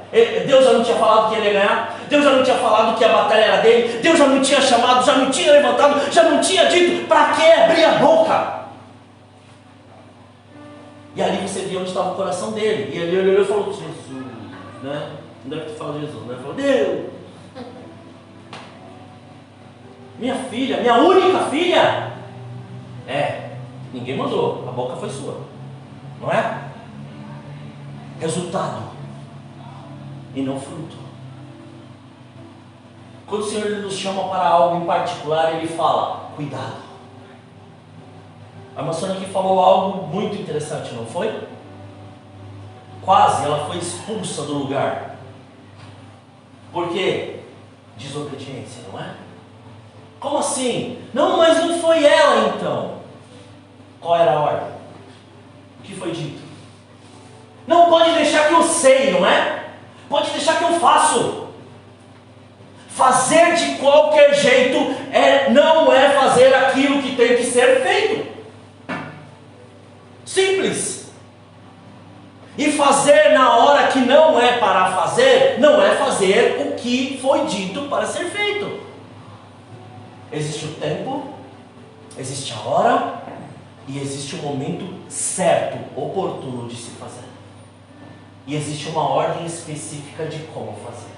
Deus já não tinha falado que ele ia ganhar. Deus já não tinha falado que a batalha era dele. Deus já não tinha chamado, já não tinha levantado, já não tinha dito. Para que abrir a boca? E ali você via onde estava o coração dele. E ele olhou e falou: Jesus, né? Não deve ter falado Jesus, né? Ele falou: Deus, minha filha, minha única filha. Ninguém mandou, a boca foi sua, não é? Resultado e não fruto. Quando o Senhor nos chama para algo em particular, Ele fala, cuidado. A irmã Sônia aqui falou algo muito interessante, não foi? Quase ela foi expulsa do lugar. Por quê? Desobediência, não é? Como assim? Não, mas não foi ela então. Qual era a ordem? O que foi dito? Não, pode deixar que eu sei, não é? Pode deixar que eu faço. Fazer de qualquer jeito não é fazer aquilo que tem que ser feito. Simples. E fazer na hora que não é para fazer, não é fazer o que foi dito para ser feito. Existe o tempo, existe a hora e existe o momento certo, oportuno de se fazer. E existe uma ordem específica de como fazer.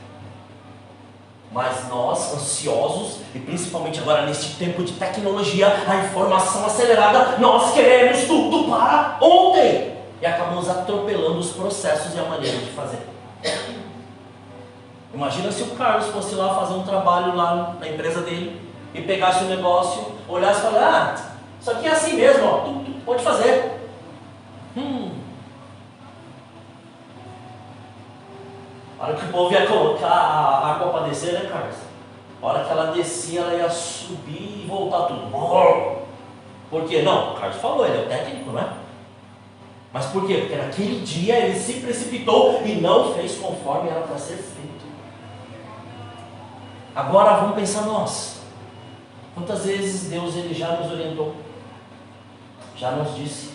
Mas nós, ansiosos, e principalmente agora neste tempo de tecnologia, a informação acelerada, nós queremos tudo para ontem. E acabamos atropelando os processos e a maneira de fazer. Imagina se o Carlos fosse lá fazer um trabalho lá na empresa dele, e pegasse o negócio, olhasse e falasse, isso aqui é assim mesmo, ó, tu pode fazer. A hora que o povo ia colocar a água para descer, né, Carlos? A hora que ela descia, ela ia subir e voltar tudo. Por quê? Não, o Carlos falou, ele é o técnico, não é? Mas por quê? Porque naquele dia ele se precipitou e não fez conforme era para ser feito. Agora vamos pensar nós. Quantas vezes Deus ele já nos orientou, já nos disse,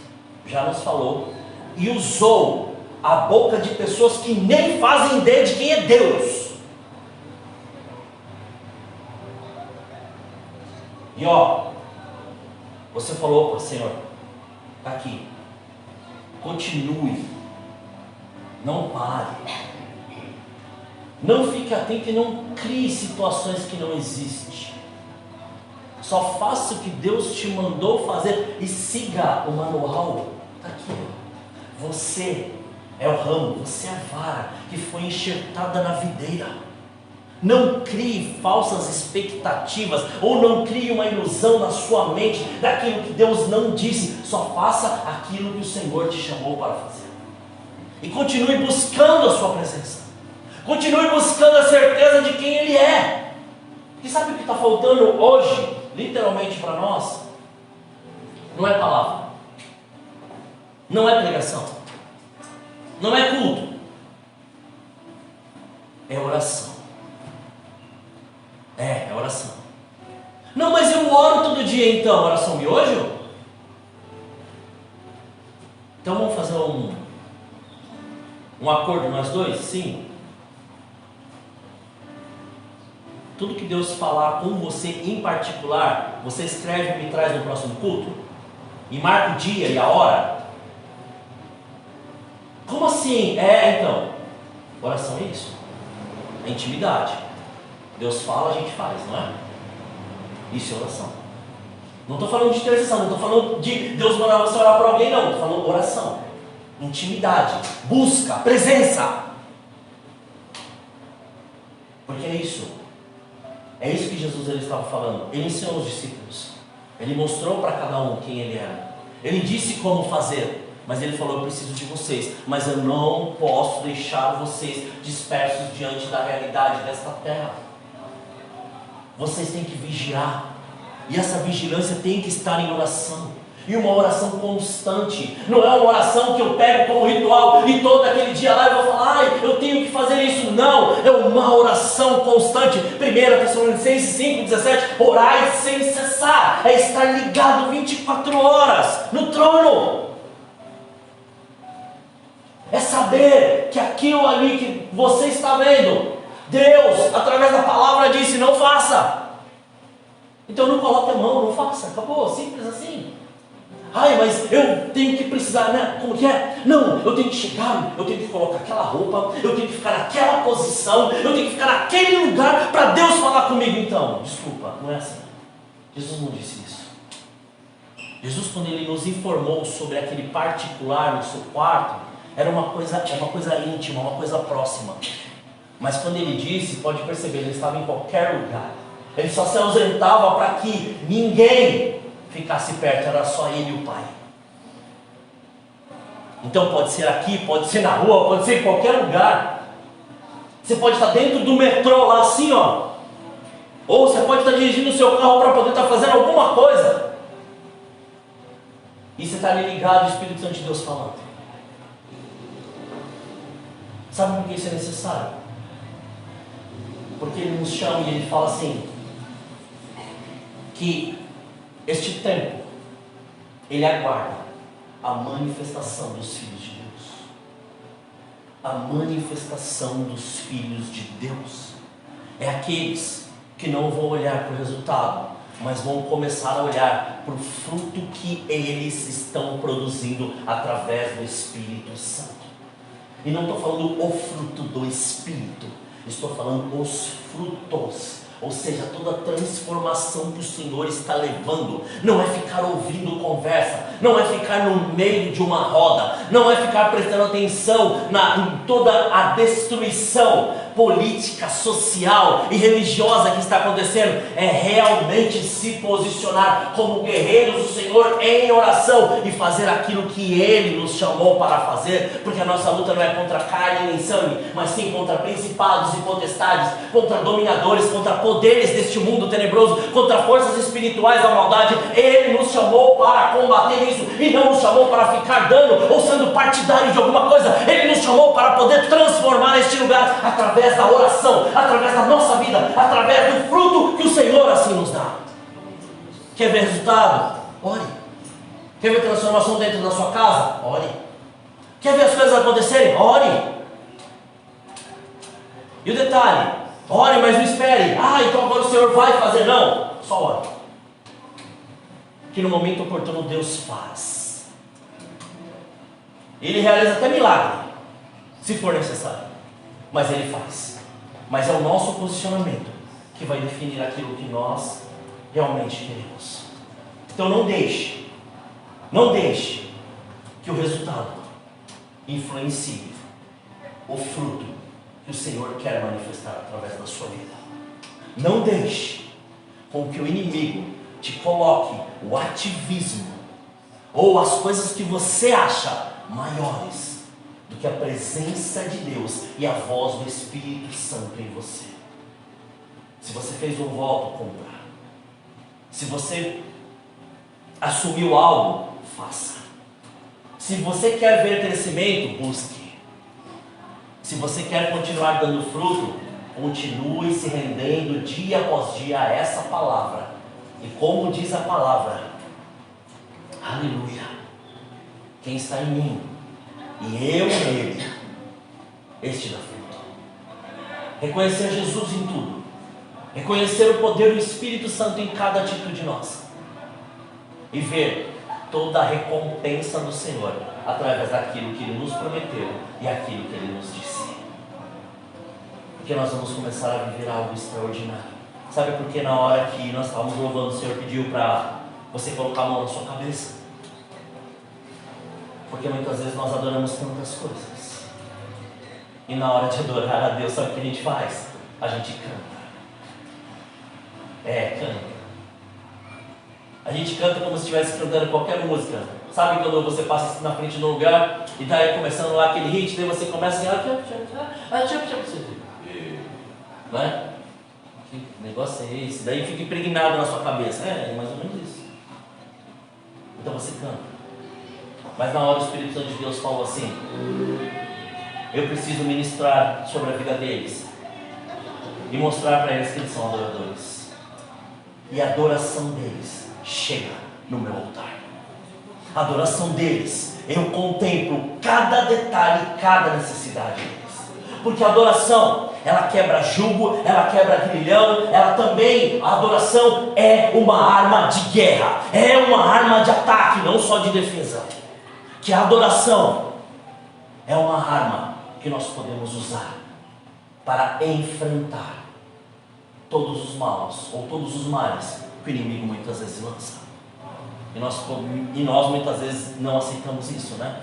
já nos falou e usou a boca de pessoas que nem fazem ideia de quem é Deus. E ó, você falou, opa, Senhor, está aqui, continue, não pare, não fique atento e não crie situações que não existem. Só faça o que Deus te mandou fazer e siga o manual. Está aqui. Você é o ramo, você é a vara que foi enxertada na videira. Não crie falsas expectativas ou não crie uma ilusão na sua mente daquilo que Deus não disse. Só faça aquilo que o Senhor te chamou para fazer. E continue buscando a sua presença. Continue buscando a certeza de quem Ele é. E sabe o que está faltando hoje? Literalmente para nós, não é palavra, não é pregação, não é culto, é oração. É oração. Não, mas eu oro todo dia então, oração miojo? Então vamos fazer um acordo nós dois? Sim. Tudo que Deus falar com você em particular, você escreve e me traz no próximo culto? E marca o dia e a hora? Como assim? Então, oração é isso. É intimidade. Deus fala, a gente faz, não é? Isso é oração. Não estou falando de intercessão, não estou falando de Deus mandar você orar por alguém, não. Estou falando oração. Intimidade, busca, presença. Porque é isso. É isso que Jesus ele estava falando. Ele ensinou os discípulos. Ele mostrou para cada um quem ele era. Ele disse como fazer. Mas ele falou, eu preciso de vocês. Mas eu não posso deixar vocês dispersos diante da realidade desta terra. Vocês têm que vigiar. E essa vigilância tem que estar em oração. E uma oração constante. Não é uma oração que eu pego como ritual e todo aquele dia lá eu vou falar, eu tenho que fazer isso. Não, é uma oração constante. 1 Tessalonicenses 5,17, orai sem cessar. É estar ligado 24 horas no trono. É saber que aquilo ali que você está vendo, Deus, através da palavra, disse, não faça. Então não coloque a mão, não faça. Acabou, simples assim. Ai, mas eu tenho que precisar, né? Como que é? Não, eu tenho que chegar, eu tenho que colocar aquela roupa, eu tenho que ficar naquela posição, eu tenho que ficar naquele lugar para Deus falar comigo. Então, desculpa, não é assim. Jesus não disse isso. Jesus, quando ele nos informou sobre aquele particular no seu quarto, era uma coisa íntima, uma coisa próxima. Mas quando ele disse, pode perceber, ele estava em qualquer lugar. Ele só se ausentava para que ninguém ficasse perto, era só ele e o Pai. Então pode ser aqui, pode ser na rua, pode ser em qualquer lugar. Você pode estar dentro do metrô lá assim, ó. Ou você pode estar dirigindo o seu carro para poder estar fazendo alguma coisa. E você está ali ligado ao Espírito Santo de Deus falando. Sabe por que isso é necessário? Porque ele nos chama e ele fala assim, que este tempo, ele aguarda a manifestação dos filhos de Deus. A manifestação dos filhos de Deus. É aqueles que não vão olhar para o resultado, mas vão começar a olhar para o fruto que eles estão produzindo através do Espírito Santo. E não estou falando o fruto do Espírito, estou falando os frutos. Ou seja, toda a transformação que o Senhor está levando. Não é ficar ouvindo conversa, não é ficar no meio de uma roda, não é ficar prestando atenção em toda a destruição política, social e religiosa que está acontecendo. É realmente se posicionar como guerreiros do Senhor em oração e fazer aquilo que Ele nos chamou para fazer, porque a nossa luta não é contra carne nem sangue, mas sim contra principados e potestades, contra dominadores, contra poderes deste mundo tenebroso, contra forças espirituais da maldade. Ele nos chamou para combater isso e não nos chamou para ficar dando ou sendo partidário de alguma coisa. Ele nos chamou para poder transformar este lugar através da oração, através da nossa vida, através do fruto que o Senhor assim nos dá. Quer ver resultado? Ore. Quer ver transformação dentro da sua casa? Ore. Quer ver as coisas acontecerem? Ore. E o detalhe, ore, mas não espere. Então agora o Senhor vai fazer. Não, só ore. Que no momento oportuno Deus faz. Ele realiza até milagre, se for necessário, mas Ele faz. Mas é o nosso posicionamento que vai definir aquilo que nós realmente queremos. Então não deixe que o resultado influencie o fruto que o Senhor quer manifestar através da sua vida. Não deixe com que o inimigo te coloque o ativismo ou as coisas que você acha maiores do que a presença de Deus e a voz do Espírito Santo em você. Se você fez um voto, cumpra. Se você assumiu algo, faça. Se você quer ver crescimento, busque. Se você quer continuar dando fruto, continue se rendendo dia após dia a essa palavra. E como diz a palavra, aleluia, quem está em mim e eu nele, este dá fruto. Reconhecer Jesus em tudo, reconhecer o poder do Espírito Santo em cada atitude nossa e ver toda a recompensa do Senhor através daquilo que Ele nos prometeu e aquilo que Ele nos disse. Porque nós vamos começar a viver algo extraordinário. Sabe por que na hora que nós estávamos louvando, o Senhor pediu para você colocar a mão na sua cabeça? Porque muitas vezes nós adoramos tantas coisas. E na hora de adorar a Deus, sabe o que a gente faz? A gente canta. Canta. A gente canta como se estivesse cantando qualquer música. Sabe quando você passa na frente de um lugar e está aí começando lá aquele hit, daí você começa assim, não é? Que negócio é esse? Daí fica impregnado na sua cabeça. É mais ou menos isso. Então você canta. Mas na hora o Espírito Santo de Deus falou assim: eu preciso ministrar sobre a vida deles e mostrar para eles que eles são adoradores. E a adoração deles chega no meu altar. A adoração deles, eu contemplo cada detalhe, cada necessidade deles. Porque a adoração, ela quebra jugo, ela quebra grilhão, ela também, a adoração é uma arma de guerra, é uma arma de ataque, não só de defesa. Que a adoração é uma arma que nós podemos usar para enfrentar todos os maus, ou todos os males que o inimigo muitas vezes lança. E nós muitas vezes não aceitamos isso, né?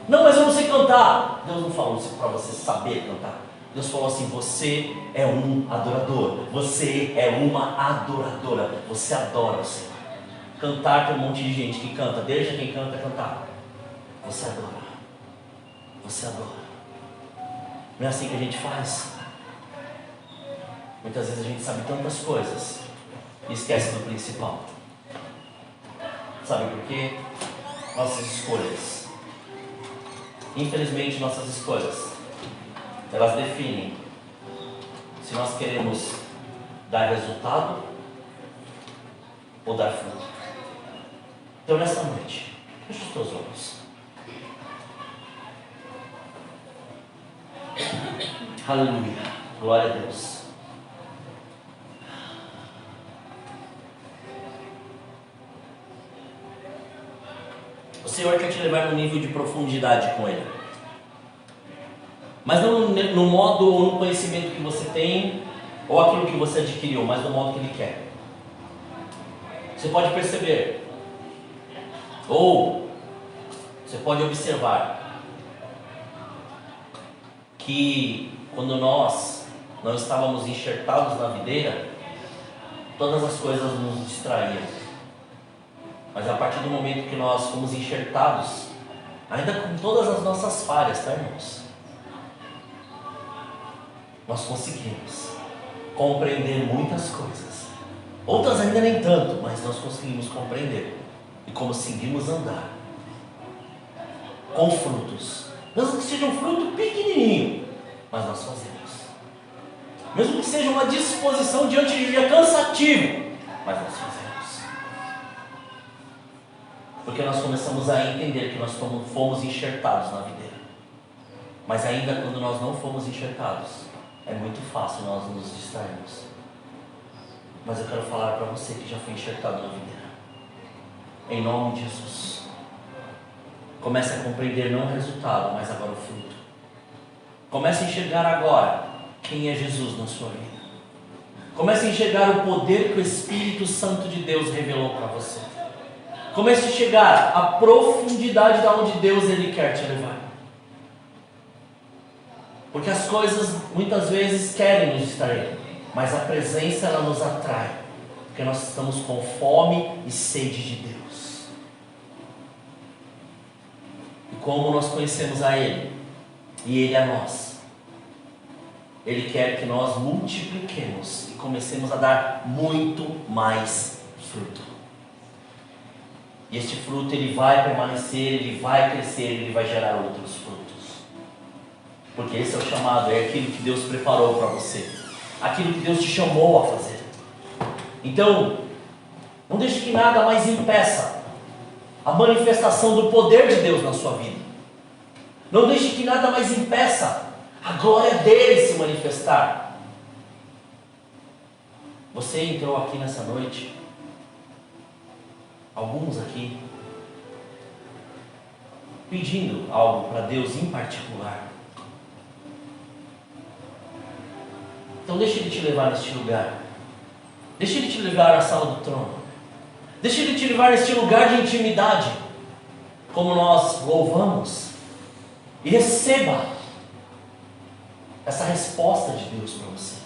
Não, mas eu não sei cantar. Deus não falou isso para você saber cantar. Deus falou assim: você é um adorador. Você é uma adoradora. Você adora o Senhor. Cantar, tem um monte de gente que canta. Deixa quem canta cantar. Você adora. Você adora. Não é assim que a gente faz? Muitas vezes a gente sabe tantas coisas e esquece do principal. Sabe por quê? Nossas escolhas. Infelizmente, nossas escolhas, elas definem se nós queremos dar resultado ou dar fruto. Então, nessa noite, feche os teus olhos. Aleluia. Glória a Deus. O Senhor quer te levar num nível de profundidade com Ele. Mas não no modo ou no conhecimento que você tem, ou aquilo que você adquiriu, mas no modo que Ele quer. Você pode perceber, ou você pode observar, que quando nós não estávamos enxertados na videira, todas as coisas nos distraíam. Mas a partir do momento que nós fomos enxertados, ainda com todas as nossas falhas, tá, irmãos? Nós conseguimos compreender muitas coisas. Outras ainda nem tanto, mas nós conseguimos compreender. E conseguimos andar com frutos. Mesmo que seja um fruto pequenininho, mas nós fazemos. Mesmo que seja uma disposição diante de um dia cansativo, mas nós fazemos. Porque nós começamos a entender que nós fomos enxertados na videira. Mas ainda quando nós não fomos enxertados, é muito fácil nós nos distrairmos. Mas eu quero falar para você que já foi enxertado na videira. Em nome de Jesus. Comece a compreender não o resultado, mas agora o fruto. Comece a enxergar agora quem é Jesus na sua vida. Comece a enxergar o poder que o Espírito Santo de Deus revelou para você. Comece a chegar à profundidade de onde Deus Ele quer te levar. Porque as coisas muitas vezes querem nos distrair, mas a presença ela nos atrai. Porque nós estamos com fome e sede de Deus. E como nós conhecemos a Ele, e Ele a nós, Ele quer que nós multipliquemos e comecemos a dar muito mais fruto. E este fruto ele vai permanecer, ele vai crescer, ele vai gerar outros frutos. Porque esse é o chamado, é aquilo que Deus preparou para você. Aquilo que Deus te chamou a fazer. Então, não deixe que nada mais impeça a manifestação do poder de Deus na sua vida. Não deixe que nada mais impeça a glória dele se manifestar. Você entrou aqui nessa noite, alguns aqui, pedindo algo para Deus em particular. Então deixa Ele te levar neste lugar. Deixa Ele te levar à sala do trono. Deixa Ele te levar neste lugar de intimidade, como nós louvamos. E receba essa resposta de Deus para você.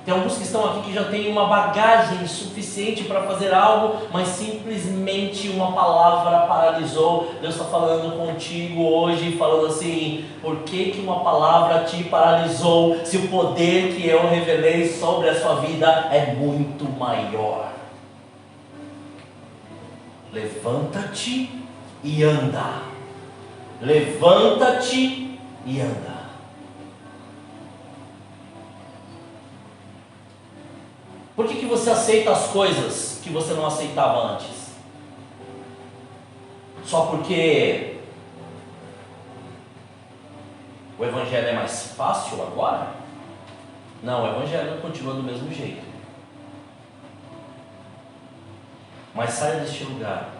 Tem alguns que estão aqui que já têm uma bagagem suficiente para fazer algo, mas simplesmente uma palavra paralisou. Deus está falando contigo hoje, falando assim: por que uma palavra te paralisou, se o poder que eu revelei sobre a sua vida é muito maior? Levanta-te e anda. Levanta-te e anda. Por que você aceita as coisas que você não aceitava antes? Só porque o Evangelho é mais fácil agora? Não, o Evangelho continua do mesmo jeito. Mas saia deste lugar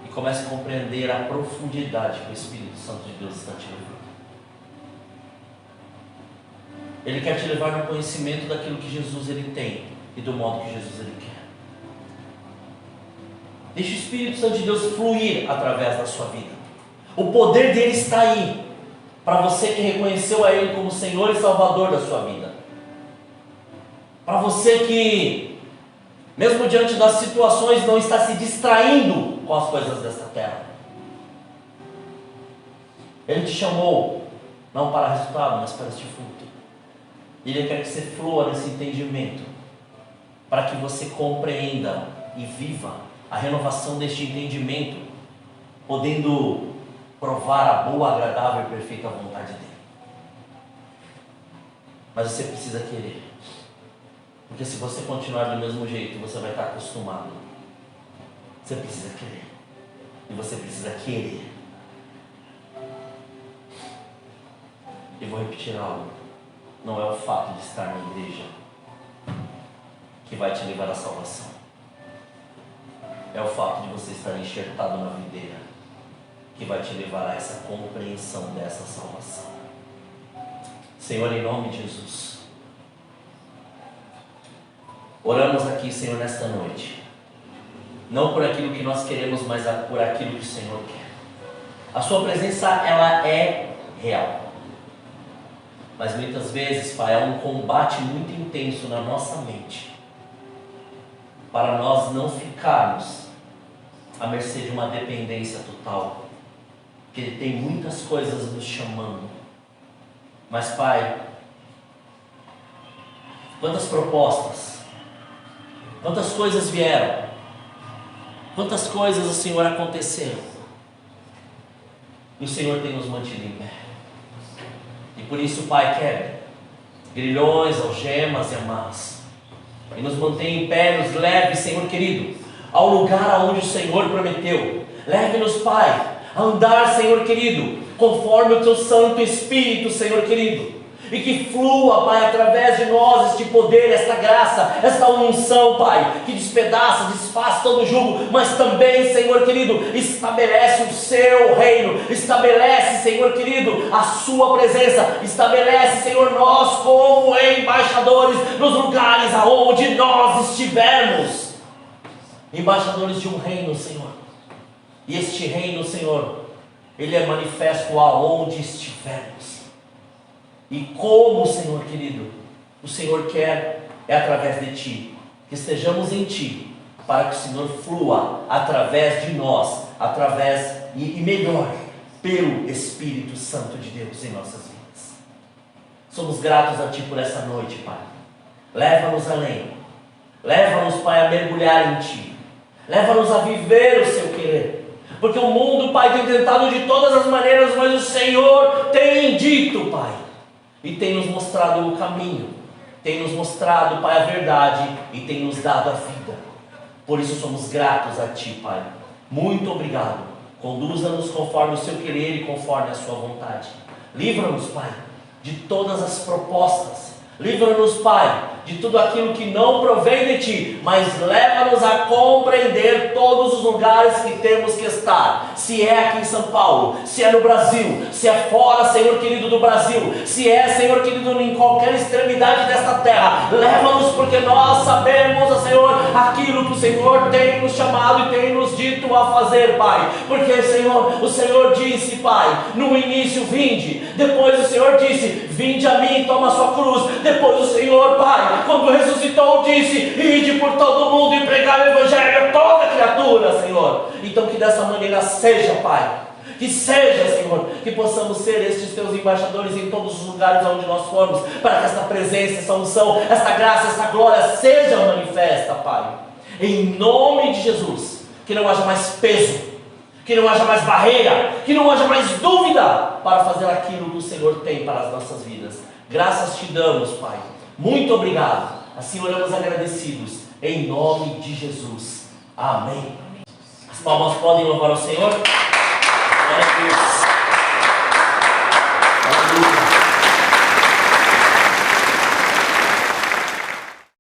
e comece a compreender a profundidade que o Espírito Santo de Deus está te levando. Ele quer te levar no conhecimento daquilo que Jesus ele tem e do modo que Jesus ele quer. Deixa o Espírito Santo de Deus fluir através da sua vida. O poder dele está aí, para você que reconheceu a Ele como Senhor e Salvador da sua vida. Para você que, mesmo diante das situações, não está se distraindo com as coisas desta terra. Ele te chamou, não para resultado, mas para este fruto. Ele quer que você flua nesse entendimento, para que você compreenda e viva a renovação deste entendimento, podendo provar a boa, agradável e perfeita vontade dele. Mas você precisa querer, porque se você continuar do mesmo jeito, você vai estar acostumado. Você precisa querer, e você precisa querer. E vou repetir algo: não é o fato de estar na igreja que vai te levar à salvação, é o fato de você estar enxertado na videira que vai te levar a essa compreensão dessa salvação. Senhor, em nome de Jesus, oramos aqui, Senhor, nesta noite, não por aquilo que nós queremos, mas por aquilo que o Senhor quer. A sua presença, ela é real, mas muitas vezes, Pai, há um combate muito intenso na nossa mente, para nós não ficarmos à mercê de uma dependência total, porque Ele tem muitas coisas nos chamando. Mas, Pai, quantas propostas, quantas coisas vieram, quantas coisas o Senhor aconteceram, e o Senhor tem nos mantido em pé. E por isso, Pai, quebre grilhões, algemas e amarras, e nos mantém em pé, nos leve, Senhor querido, ao lugar aonde o Senhor prometeu. Leve-nos, Pai, a andar, Senhor querido, conforme o Teu Santo Espírito, Senhor querido, e que flua, Pai, através de nós este poder, esta graça, esta unção, Pai, que despedaça, desfaz todo o jugo, mas também, Senhor querido, estabelece o Seu reino, estabelece, Senhor querido, a Sua presença, estabelece, Senhor, nós como embaixadores nos lugares aonde nós estivermos, embaixadores de um reino, Senhor. E este reino, Senhor, ele é manifesto aonde estivermos. E como, Senhor querido, o Senhor quer é através de Ti, que estejamos em Ti, para que o Senhor flua através de nós, através e melhor, pelo Espírito Santo de Deus em nossas vidas. Somos gratos a Ti por essa noite, Pai. Leva-nos além, leva-nos, Pai, a mergulhar em Ti, leva-nos a viver o Seu querer. Porque o mundo, Pai, tem tentado de todas as maneiras, mas o Senhor tem dito, Pai, e tem nos mostrado o caminho, tem nos mostrado, Pai, a verdade, e tem nos dado a vida. Por isso somos gratos a Ti, Pai. Muito obrigado. Conduza-nos conforme o Seu querer e conforme a Sua vontade. Livra-nos, Pai, de todas as propostas. Livra-nos, Pai, de tudo aquilo que não provém de Ti, mas leva-nos a compreender todos os lugares que temos que estar. Se é aqui em São Paulo, se é no Brasil, se é fora, Senhor querido, do Brasil, se é, Senhor querido, em qualquer extremidade desta terra, leva-nos, porque nós sabemos, Senhor, aquilo que o Senhor tem nos chamado e tem nos dito a fazer, Pai. Porque, Senhor, o Senhor disse, Pai, no início, vinde. Depois o Senhor disse, vinde a mim, toma a sua cruz. Depois o Senhor, Pai, quando ressuscitou, disse, ide por todo mundo e pregar o Evangelho a toda criatura, Senhor. Então que dessa maneira seja, Pai, que seja, Senhor, que possamos ser estes Teus embaixadores em todos os lugares onde nós formos, para que esta presença, essa unção, esta graça, esta glória seja manifesta, Pai, em nome de Jesus. Que não haja mais peso, que não haja mais barreira, que não haja mais dúvida para fazer aquilo que o Senhor tem para as nossas vidas. Graças Te damos, Pai. Muito obrigado. Assim oramos agradecidos, em nome de Jesus. Amém. As palmas podem louvar o Senhor.